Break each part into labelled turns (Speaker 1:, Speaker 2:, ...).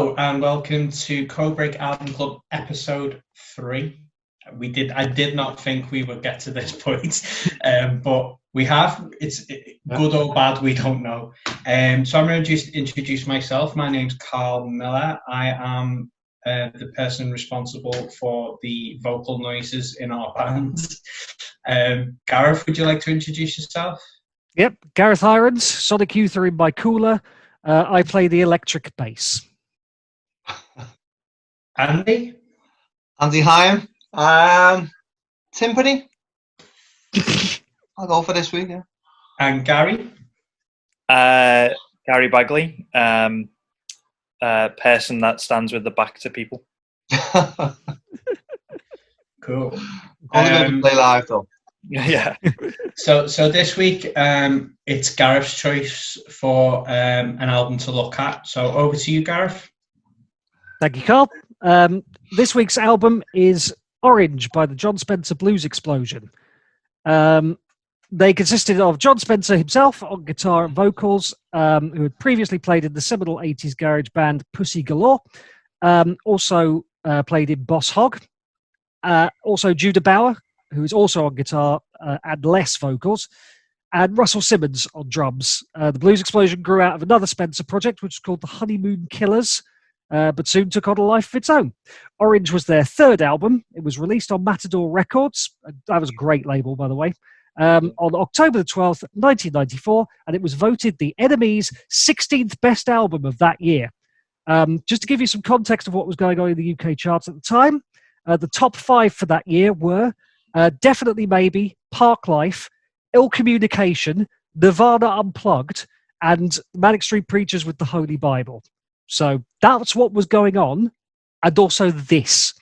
Speaker 1: Hello and welcome to Codebreak Album Club episode 3. I did not think we would get to this point, but we have. It's good or bad, we don't know. So I'm going to introduce myself. My name's Carl Miller. I am the person responsible for the vocal noises in our band. Gareth, would you like to introduce yourself?
Speaker 2: Yep, Gareth Irons, Sonic Youth are in my cooler. I play the electric bass.
Speaker 1: Andy
Speaker 3: Hyam. Timpani. I'll go for this week, yeah.
Speaker 1: And Gary?
Speaker 4: Gary Bagley. Person that stands with the back to people.
Speaker 1: Cool.
Speaker 3: Only going to play live, though.
Speaker 4: Yeah.
Speaker 1: So this week, it's Gareth's choice for an album to look at. So over to you, Gareth.
Speaker 2: Thank you, Carl. This week's album is Orange by the Jon Spencer Blues Explosion. They consisted of Jon Spencer himself on guitar and vocals, who had previously played in the seminal 80s garage band Pussy Galore, also played in Boss Hog, also Judah Bauer, who is also on guitar and less vocals, and Russell Simmons on drums. The Blues Explosion grew out of another Spencer project, which was called the Honeymoon Killers, but soon took on a life of its own. Orange was their third album. It was released on Matador Records. That was a great label, by the way. On October the 12th, 1994, and it was voted the NME's 16th best album of that year. Just to give you some context of what was going on in the UK charts at the time, the top 5 for that year were Definitely Maybe, Park Life, Ill Communication, Nirvana Unplugged, and Manic Street Preachers with the Holy Bible. So that's what was going on, and also this.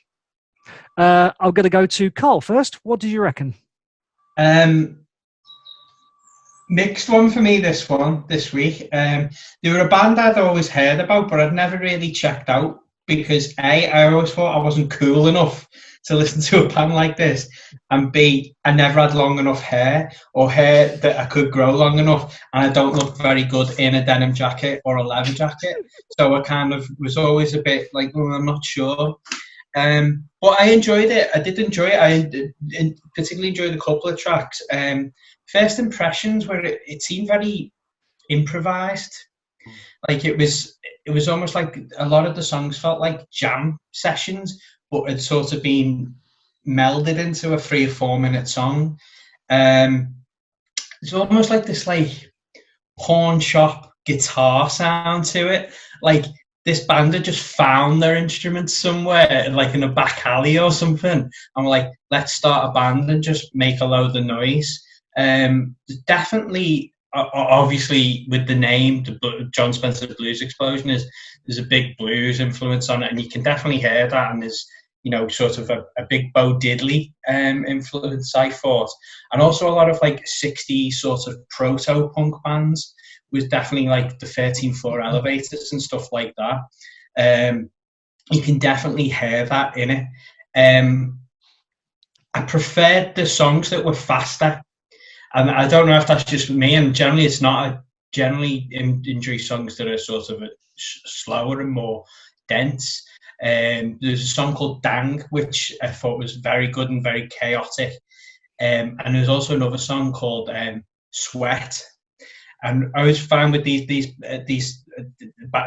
Speaker 2: I'm going to go to Carl first. What did you reckon?
Speaker 1: Mixed one for me this week. They were a band I'd always heard about, but I'd never really checked out because A, I always thought I wasn't cool enough to listen to a band like this, and B, I never had long enough hair or hair that I could grow long enough, and I don't look very good in a denim jacket or a leather jacket, so I kind of was always a bit like, I'm not sure. But I enjoyed it. I did enjoy it. I particularly enjoyed a couple of tracks. First impressions were it seemed very improvised. Like it was almost like a lot of the songs felt like jam sessions, but had sort of been melded into a 3 or 4 minute song. It's almost like this like pawn shop guitar sound to it. Like this band had just found their instruments somewhere, like in a back alley or something. I'm like, let's start a band and just make a load of noise. Definitely, obviously, with the name, the Jon Spencer Blues Explosion, there's a big blues influence on it, and you can definitely hear that. And there's, sort of a big Bo Diddley influence, I thought, and also a lot of like 60s sort of proto-punk bands. Was definitely like the 13th Floor Elevators and stuff like that. You can definitely hear that in it. I preferred the songs that were faster, and I don't know if that's just me, and generally it's not. I generally enjoy songs that are sort of slower and more dense. There's a song called Dang, which I thought was very good and very chaotic, and there's also another song called Sweat. And I always find with these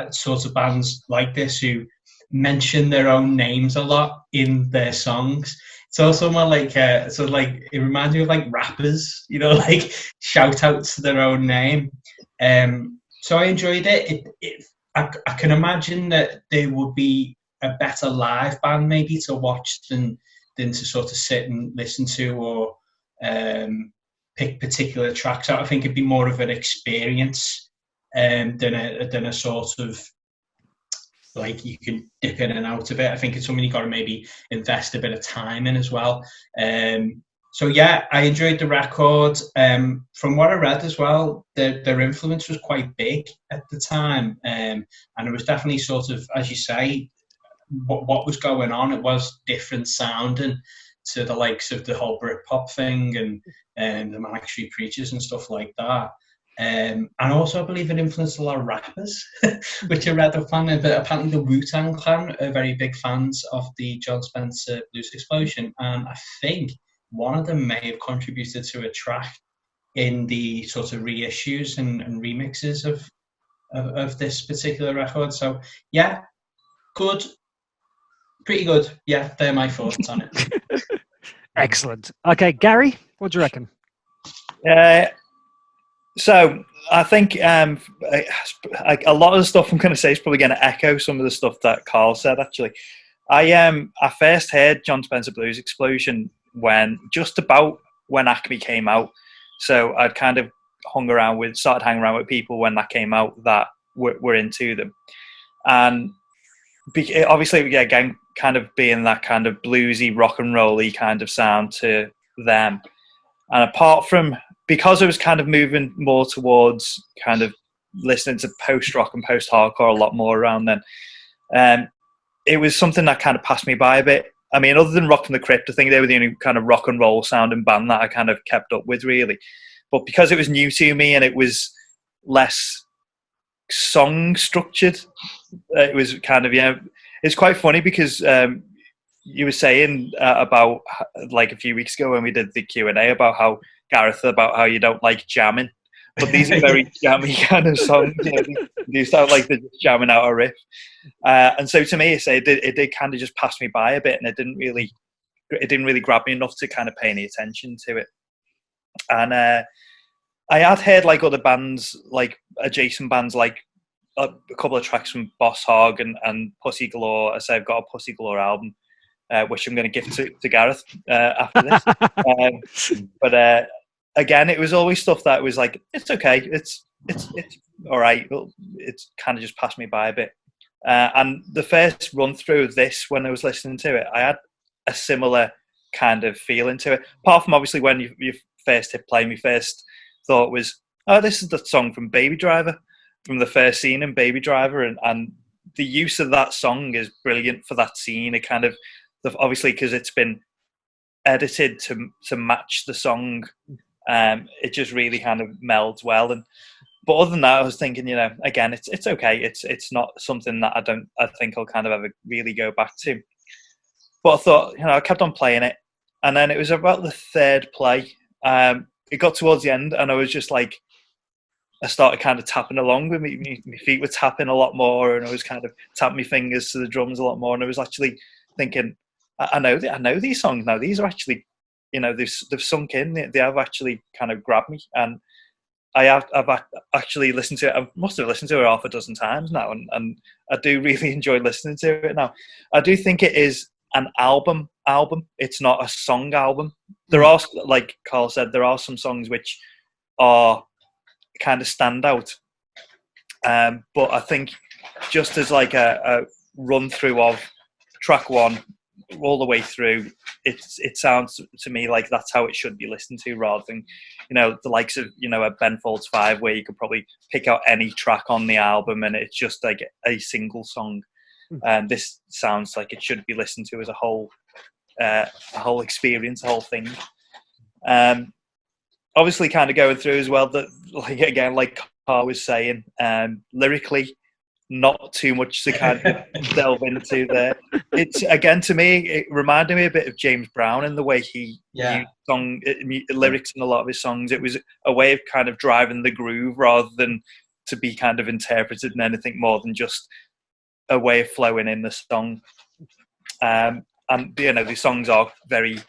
Speaker 1: sorts of bands like this who mention their own names a lot in their songs. It's also more like it reminds me of like rappers, like shout outs to their own name. So I enjoyed it. I can imagine that they would be a better live band maybe to watch than to sort of sit and listen to or pick particular tracks out. I think it'd be more of an experience than a sort of like you can dip in and out of it. I think it's something you got to maybe invest a bit of time in as well. So yeah, I enjoyed the record. From what I read as well, their influence was quite big at the time, and it was definitely sort of, as you say, what was going on. It was different sounding to the likes of the whole Britpop thing and the Manic Street Preachers and stuff like that. And also, I believe it influenced a lot of rappers, which I read up on. But apparently, the Wu-Tang Clan are very big fans of the Jon Spencer Blues Explosion, and I think one of them may have contributed to a track in the sort of reissues and remixes of this particular record. So, yeah, good, pretty good. Yeah, they're my thoughts on it.
Speaker 2: Excellent. Okay, Gary, what do you reckon?
Speaker 4: So I think a lot of the stuff I'm going to say is probably going to echo some of the stuff that Carl said. Actually, I first heard Jon Spencer Blues Explosion just about when Acme came out. So I'd kind of started hanging around with people when that came out that were into them, and obviously again, kind of being that kind of bluesy, rock and rolly kind of sound to them, and apart from. Because I was kind of moving more towards kind of listening to post-rock and post-hardcore a lot more around then, it was something that kind of passed me by a bit. I mean, other than Rock from the Crypt, I think they were the only kind of rock and roll sounding band that I kind of kept up with, really. But because it was new to me and it was less song structured, it was kind of, it's quite funny because you were saying about, like a few weeks ago when we did the Q&A about how you don't like jamming, but these are very jammy kind of songs. They sound like they're just jamming out a riff, and so to me, it did kind of just pass me by a bit, and it didn't really grab me enough to kind of pay any attention to it. And I had heard like other bands, like adjacent bands, like a couple of tracks from Boss Hog and Pussy Galore. I say I've got a Pussy Galore album, which I'm going to give to Gareth after this. But again, it was always stuff that was like, it's okay, it's all right. It's kind of just passed me by a bit. And the first run through of this, when I was listening to it, I had a similar kind of feeling to it. Apart from obviously when you first hit play, my first thought was, oh, this is the song from Baby Driver, from the first scene in Baby Driver, and the use of that song is brilliant for that scene. It kind of, obviously because it's been edited to match the song, it just really kind of melds well. But other than that, I was thinking, again, it's okay. It's not something that I think I'll kind of ever really go back to. But I thought, I kept on playing it, and then it was about the third play. It got towards the end, and I was just like, I started kind of tapping along with me. My feet were tapping a lot more, and I was kind of tapping my fingers to the drums a lot more. And I was actually thinking, I know these songs now. These are actually, they've sunk in. They have actually kind of grabbed me, and I've actually listened to it. I must have listened to it half a dozen times now, and I do really enjoy listening to it now. I do think it is an album. It's not a song album. There are, like Carl said, there are some songs which are kind of stand out. But I think just as like a run through of track one all the way through, it sounds to me like that's how it should be listened to, rather than the likes of a Ben Folds 5, where you could probably pick out any track on the album and it's just like a single song. And this sounds like it should be listened to as a whole experience, a whole thing. Obviously kind of going through as well that, like, again, like Carl was saying, lyrically, not too much to kind of delve into there. It's, again, to me, it reminded me a bit of James Brown in the way he used lyrics in a lot of his songs. It was a way of kind of driving the groove rather than to be kind of interpreted in anything more than just a way of flowing in the song. And the songs are very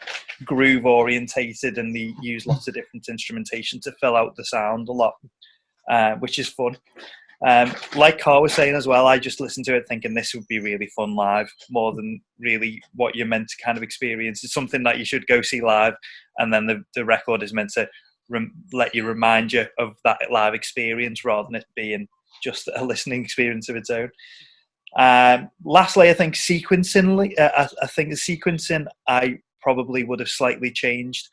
Speaker 4: groove orientated, and they use lots of different instrumentation to fill out the sound a lot, which is fun. Like Carl was saying as well, I just listened to it thinking this would be really fun live, more than really what you're meant to kind of experience. It's something that you should go see live, and then the record is meant to let you remind you of that live experience rather than it being just a listening experience of its own. Lastly, I think sequencing. I think the sequencing I probably would have slightly changed.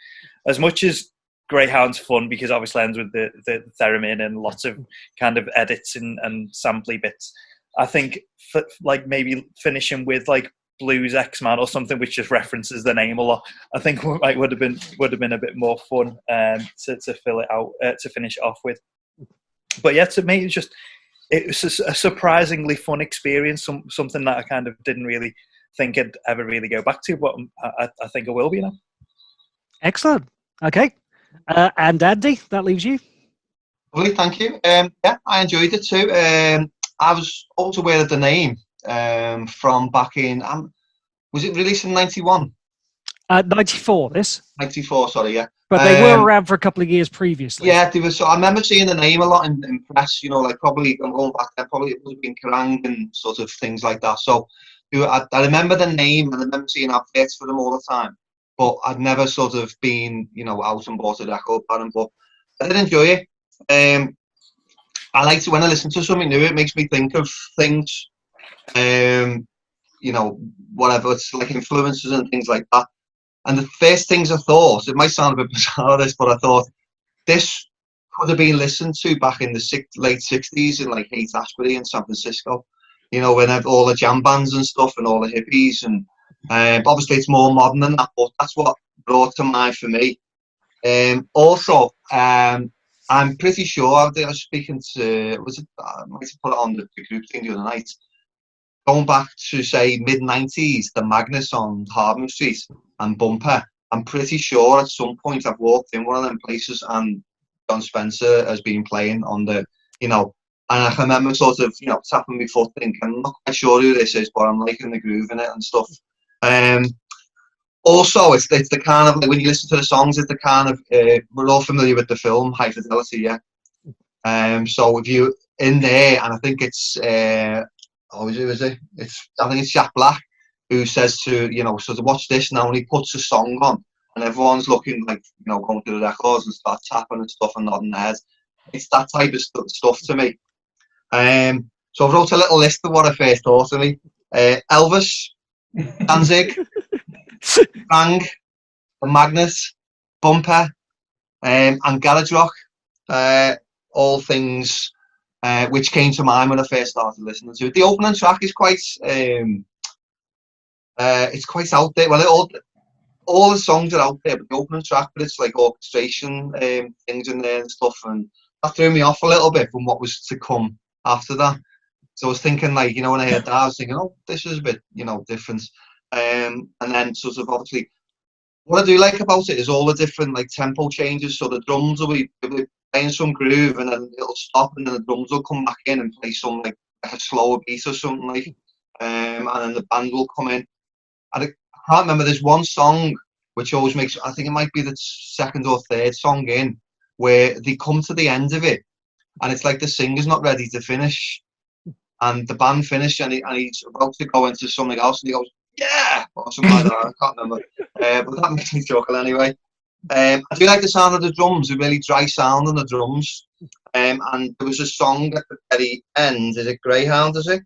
Speaker 4: As much as Greyhound's fun because obviously ends with the theremin and lots of kind of edits and samply bits, I think like maybe finishing with like Blues X-Man or something which just references the name a lot, I think would have been a bit more fun to fill it out, to finish it off with. But yeah, to me, it was a surprisingly fun experience. Something that I kind of didn't really think I'd ever really go back to, but I think I will be now.
Speaker 2: Excellent. Okay. And Andy, that leaves you.
Speaker 3: Lovely, thank you. Yeah, I enjoyed it too. I was also aware of the name from back in. Was it released in 91?
Speaker 2: 94. This.
Speaker 3: 94, sorry, yeah.
Speaker 2: But they were around for a couple of years previously.
Speaker 3: Yeah, they were. So I remember seeing the name a lot in press. You know, like probably I'm going back there. Probably it would have been Kerrang and sort of things like that. So I remember the name, and I remember seeing adverts for them all the time. But I'd never sort of been, out and bought a record pattern. But I did enjoy it. I like to, when I listen to something new, it makes me think of things. Whatever, it's like influences and things like that. And the first things I thought, it might sound a bit bizarre, this, but I thought this could have been listened to back in the late 60s in like Haight-Ashbury in San Francisco. When all the jam bands and stuff and all the hippies. And obviously it's more modern than that, but that's what brought to mind for me. Also, I'm pretty sure I was speaking to, I might have put it on the group thing the other night. Going back to, say, mid-90s, the Magnus on Hardman Street and Bumper, I'm pretty sure at some point I've walked in one of them places and Jon Spencer has been playing on the, and I can remember sort of, tapping my foot thinking, I'm not quite sure who this is, but I'm liking the groove in it and stuff. Also, it's the kind of, like, when you listen to the songs, it's the kind of, we're all familiar with the film High Fidelity, yeah? So if you in there, and I think it's, who is it? I think it's Jack Black who says to, sort of watch this now, and he puts a song on, and everyone's looking like, going to the records and start tapping and stuff and nodding their heads. It's that type of stuff to me. So I wrote a little list of what I first thought of me. Elvis, Danzig, Bang, the Magnus, Bumper, and Garage Rock. All things which came to mind when I first started listening to it. The opening track is quite, it's quite out there. Well, all the songs are out there, but the opening track, but it's like orchestration things in there and stuff, and that threw me off a little bit from what was to come after that. So I was thinking, like, when I heard that, I was thinking, oh, this is a bit, different. And then sort of obviously, what I do like about it is all the different like tempo changes. So the drums will be playing some groove, and then it'll stop, and then the drums will come back in and play some like a slower beat or something like, and then the band will come in. And I can't remember. There's one song which always makes, I think it might be the second or third song in, where they come to the end of it, and it's like the singer's not ready to finish, and the band finish, and he's about to go into something else, and he goes, yeah, or something like that. I can't remember, but that makes me chuckle anyway. I do like the sound of the drums, a really dry sound on the drums. And there was a song at the very end. Is it Greyhound? Is it?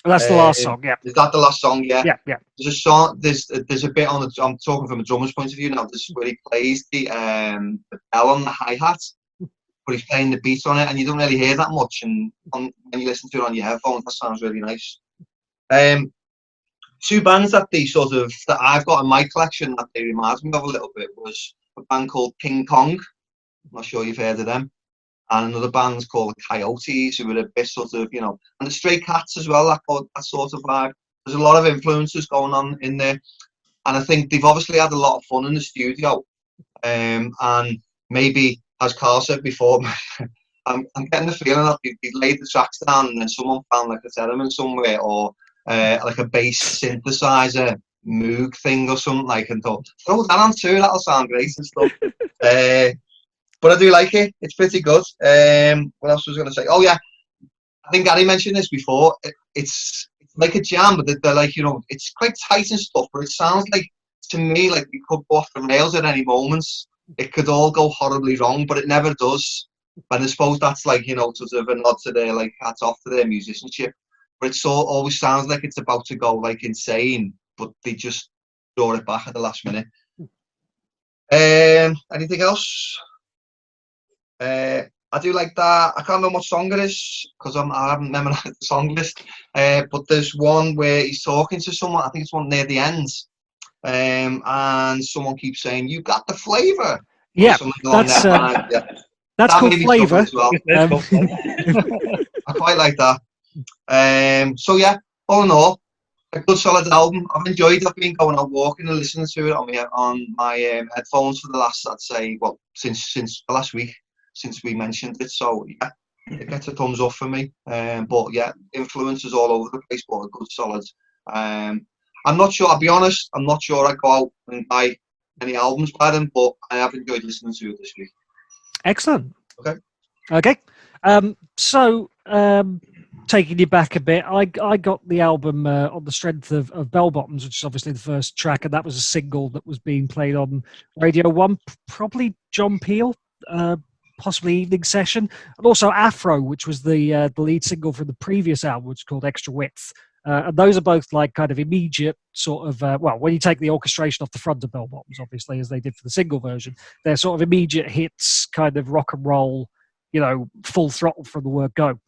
Speaker 2: That's the last song. Yeah.
Speaker 3: Is that the last song? Yeah.
Speaker 2: Yeah. Yeah.
Speaker 3: There's a song. There's a bit on the. I'm talking from a drummer's point of view now. This is where he plays the bell on the hi hat, but he's playing the beat on it, and you don't really hear that much. And when you listen to it on your headphones, that sounds really nice. Two bands that I've got in my collection that they remind me of a little bit was a band called King Kong. I'm not sure you've heard of them. And another band's called the Coyotes, who were a bit sort of, and the Stray Cats as well, that sort of vibe. There's a lot of influences going on in there. And I think they've obviously had a lot of fun in the studio. And maybe, as Carl said before, I'm getting the feeling that they laid the tracks down and then someone found like a theremin somewhere, or like a bass synthesizer Moog thing or something, like, and thought, throw that on too, that'll sound great and stuff. But I do like it. It's pretty good. What else was I going to say? Oh yeah, I think Gary mentioned this before. It's like a jam, but they're like, it's quite tight and stuff, but it sounds like, to me, like we could go off the rails at any moment. It could all go horribly wrong, but it never does. And I suppose that's like, sort of a nod to their, like, hats off to their musicianship. But it always sounds like it's about to go like insane, but they just draw it back at the last minute. Anything else? I do like that. I can't remember what song it is because I haven't memorized the song list. But there's one where he's talking to someone. I think it's one near the end, and someone keeps saying, "You got the flavour."
Speaker 2: Yeah, That's
Speaker 3: that
Speaker 2: called
Speaker 3: made me
Speaker 2: flavour.
Speaker 3: struggle as well. I quite like that. So yeah, all in all, a good solid album. I've enjoyed it. I've been going out walking and listening to it on my headphones for the last, I'd say, well, since the last week since we mentioned it. So yeah, it gets a thumbs up for me. But yeah, influences all over the place, but a good solid. I'm not sure. I'll be honest. I'm not sure I go out and buy any albums by them, but I have enjoyed listening to it this week.
Speaker 2: Excellent.
Speaker 3: Okay.
Speaker 2: So taking you back a bit, I got the album on the strength of Bell Bottoms, which is obviously the first track, and that was a single that was being played on Radio 1, probably John Peel, possibly Evening Session, and also Afro, which was the lead single from the previous album, which is called Extra Width. And those are both like kind of immediate sort of, well, when you take the orchestration off the front of Bell Bottoms, obviously, as they did for the single version, they're sort of immediate hits, kind of rock and roll, full throttle from the word go.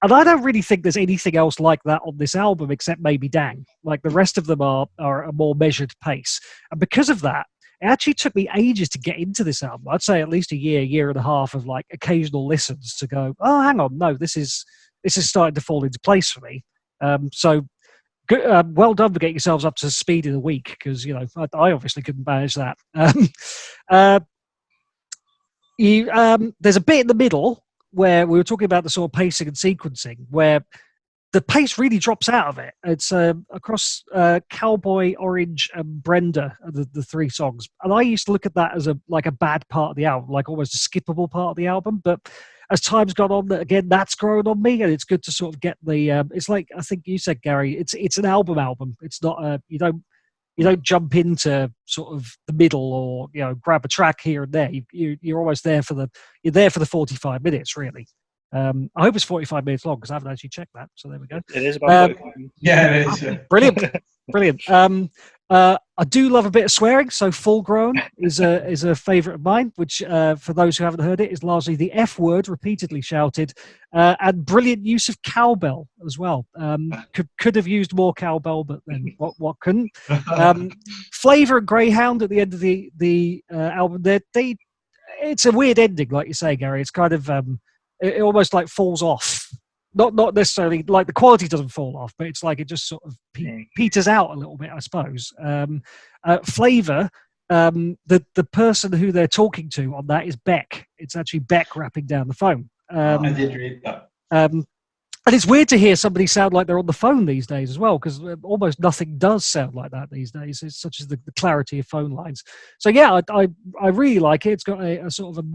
Speaker 2: And I don't really think there's anything else like that on this album except maybe Dang. Like the rest of them are a more measured pace. And because of that, it actually took me ages to get into this album. I'd say at least a year and a half of like occasional listens to go, oh, hang on, no, this is starting to fall into place for me. So good, well done for getting yourselves up to speed in a week, because I obviously couldn't manage that. There's a bit in the middle where we were talking about the sort of pacing and sequencing, where the pace really drops out of it. It's across Cowboy, Orange, and Brenda, the three songs. And I used to look at that as a bad part of the album, like almost a skippable part of the album. But as time's gone on, again, that's grown on me, and it's good to sort of get the. It's like I think you said, Gary. It's an album. It's not you don't jump into sort of the middle or grab a track here and there. You're almost there for the 45 minutes really. I hope it's 45 minutes long because I haven't actually checked that. So there we go.
Speaker 4: It is about
Speaker 1: yeah, it is. Yeah.
Speaker 2: Brilliant. I do love a bit of swearing, so Full Grown is a favourite of mine, which for those who haven't heard it is largely the F word repeatedly shouted, and brilliant use of cowbell as well. Could have used more cowbell, but then what couldn't? Flavour and Greyhound at the end of the album. It's a weird ending, like you say, Gary. It's kind of it almost like falls off. Not necessarily like the quality doesn't fall off, but it's like it just sort of peters out a little bit, I suppose. Flavour, the person who they're talking to on that is Beck. It's actually Beck rapping down the phone.
Speaker 1: I did read that.
Speaker 2: And it's weird to hear somebody sound like they're on the phone these days as well, because almost nothing does sound like that these days. It's such as the clarity of phone lines. So yeah, I really like it. It's got a sort of a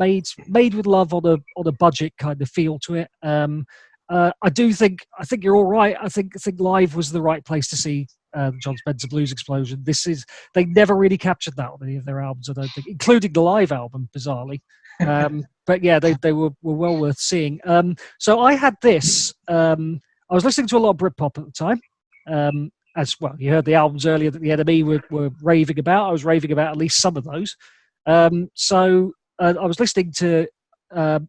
Speaker 2: made with love on a budget kind of feel to it. I think you're all right. I think live was the right place to see the Jon Spencer Blues Explosion. They never really captured that on any of their albums, I don't think, including the live album, bizarrely. But yeah, they were well worth seeing. So I had this. I was listening to a lot of Britpop at the time. As well, you heard the albums earlier that the NME were raving about. I was raving about at least some of those. So I was listening to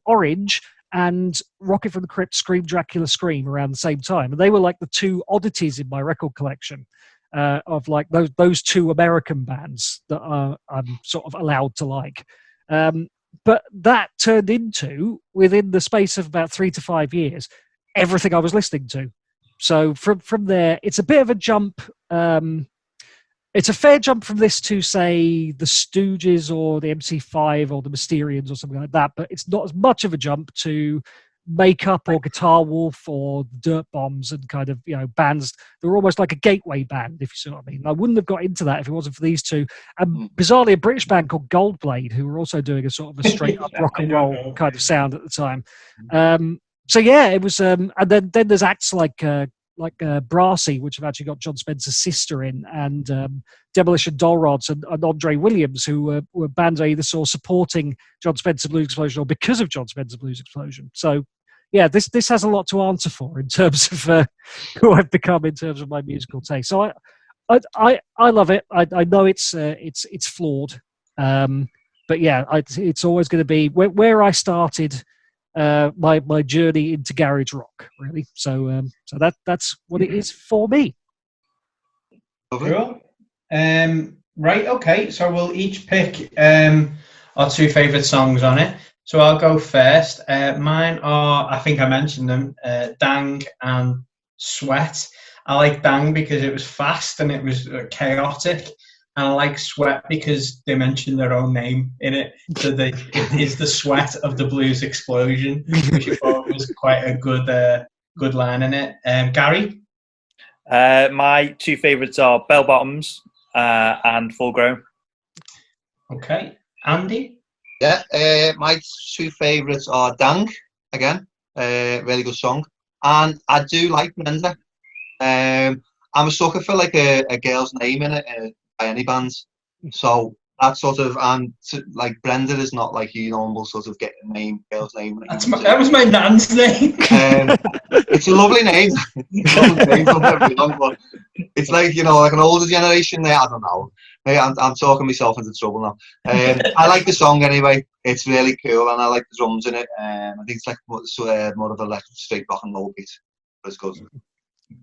Speaker 2: Orange and Rocket from the Crypt, Scream Dracula Scream around the same time, and they were like the two oddities in my record collection of like those two American bands that I'm sort of allowed to like. But that turned into, within the space of about 3 to 5 years, everything I was listening to. So from there, it's a bit of a jump. It's a fair jump from this to, say, the Stooges or the MC5 or the Mysterians or something like that, but it's not as much of a jump to Makeup or Guitar Wolf or Dirt Bombs and kind of, bands. They were almost like a gateway band, if you see what I mean. I wouldn't have got into that if it wasn't for these two. And bizarrely, a British band called Goldblade, who were also doing a sort of a straight up rock and roll kind of sound at the time. So yeah, it was, and then there's acts like Brassy, which have actually got Jon Spencer's sister in, and Demolition Doll Rods and Andre Williams, who were bands I either saw supporting Jon Spencer Blues Explosion or because of Jon Spencer Blues Explosion. So yeah, this has a lot to answer for in terms of who I've become in terms of my musical taste. So I love it. I know it's flawed, but yeah, it's always going to be where I started. My journey into garage rock, really. So that's what it is for me.
Speaker 1: Cool. Right. Okay. So we'll each pick our two favourite songs on it. So I'll go first. Mine are, I think I mentioned them, Dang and Sweat. I like Dang because it was fast and it was chaotic. And I like Sweat because they mentioned their own name in it. So it is the sweat of the Blues Explosion, which I thought was quite a good line in it. Gary?
Speaker 4: My two favourites are Bell Bottoms and Full Grown.
Speaker 1: Okay. Andy?
Speaker 3: Yeah, my two favourites are Dang, again, really good song. And I do like Brenda. I'm a sucker for like a girl's name in it by any bands. So that sort of, like Brenda is not like your normal sort of get a name, girl's name.
Speaker 1: That was my nan's name.
Speaker 3: It's a lovely name. It's a lovely name, don't get me wrong, but it's like, you know, like an older generation there. I don't know. Hey, I'm talking myself into trouble now. I like the song anyway. It's really cool, and I like the drums in it. I think it's like more of a like straight rock and roll beat, but it's good.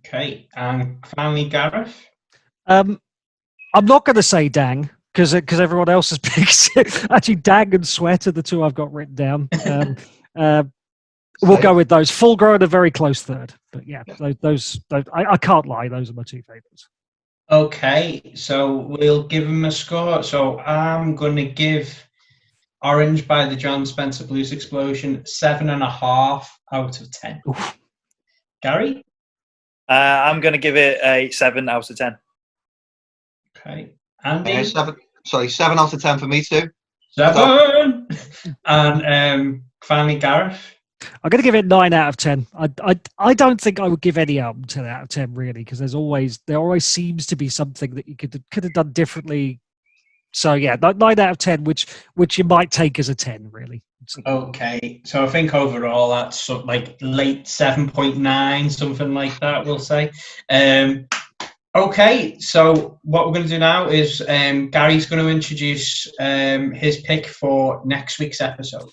Speaker 1: Okay, and finally, Gareth.
Speaker 2: I'm not going to say Dang because everyone else has picked. Actually, Dang and Sweat are the two I've got written down. We'll go with those. Full Grown, a very close third, but yeah, those I can't lie. Those are my two favorites.
Speaker 1: Okay, so we'll give them a score. So I'm going to give Orange by the Jon Spencer Blues Explosion 7.5 out of 10.
Speaker 2: Oof.
Speaker 1: Gary?
Speaker 4: I'm going to give it a 7 out of 10.
Speaker 1: Okay. Andy?
Speaker 3: 7 out of 10 for me too.
Speaker 1: 7! And finally, Gareth?
Speaker 2: I'm going to give it 9 out of 10. I don't think I would give any album 10 out of 10 really, because there always seems to be something that you could have done differently. So yeah, 9 out of 10, which you might take as a 10 really.
Speaker 1: Okay, so I think overall that's like late 7.9, something like that, we'll say. Okay, so what we're going to do now is Gary's going to introduce his pick for next week's episode.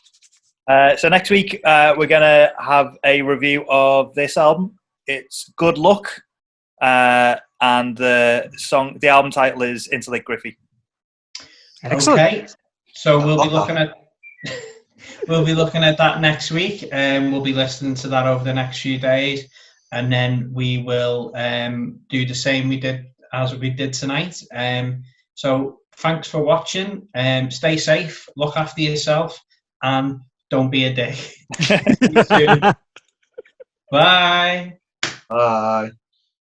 Speaker 4: So next week we're going to have a review of this album. It's Good Luck, and the album title is Into Lake Griffey.
Speaker 2: Excellent.
Speaker 1: Okay, so we'll be looking at that next week, and we'll be listening to that over the next few days, and then we will do the same as we did tonight. So thanks for watching. Stay safe, look after yourself, and don't be a dick. See you soon. Bye.
Speaker 3: Bye.